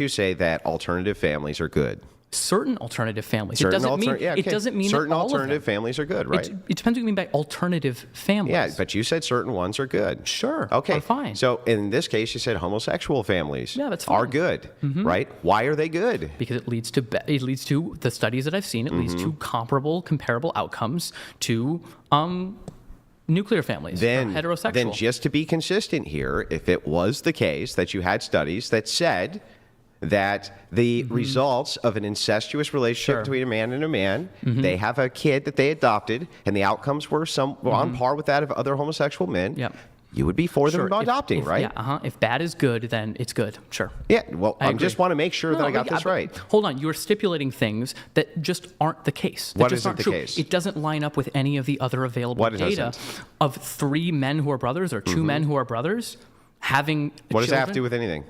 you say that alternative families are good? Certain alternative families. Certain It doesn't mean certain that all alternative of them. families are good, right? It depends what you mean by alternative families. Yeah, but you said certain ones are good. Sure. Okay. Are fine. So in this case, you said homosexual families that's are fine. good, right? Why are they good? Because it leads to the studies that I've seen. It leads to comparable outcomes to nuclear families, or heterosexual. Then just to be consistent here, if it was the case that you had studies that said that the results of an incestuous relationship between a man and a man, they have a kid that they adopted, and the outcomes were on par with that of other homosexual men, you would be for them adopting, right? Yeah, If bad is good, then it's good. Sure. Yeah, well, I just want to make sure that I got this right. Hold on. You're stipulating things that just aren't the case. What isn't the case? It doesn't line up with any of the other available data of 3 men who are brothers or 2 men who are brothers having What does that have to do with anything?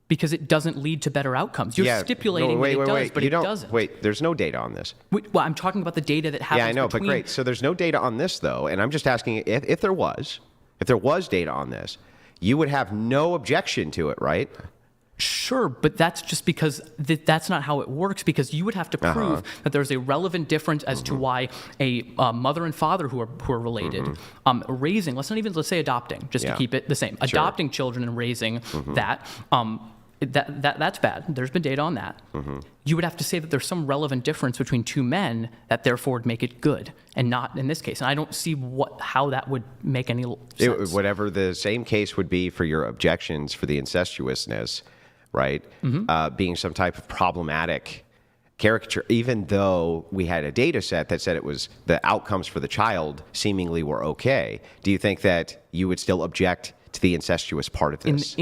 Because it doesn't lead to better outcomes. You're stipulating that it does, but it doesn't. Wait, there's no data on this. Well, I'm talking about the data that happens. Yeah, I know, but great. So there's no data on this, though, and I'm just asking if there was data on this, you would have no objection to it, right? Sure, but that's just because that's not how it works, because you would have to prove that there's a relevant difference as to why a mother and father who are related, raising, let's say adopting, just to keep it the same, adopting children and raising that's bad. There's been data on that. You would have to say that there's some relevant difference between 2 men that therefore would make it good, and not in this case. And I don't see how that would make any sense. Whatever the same case would be for your objections for the incestuousness, right? Being some type of problematic caricature, even though we had a data set that said it was the outcomes for the child seemingly were okay. Do you think that you would still object to the incestuous part of this?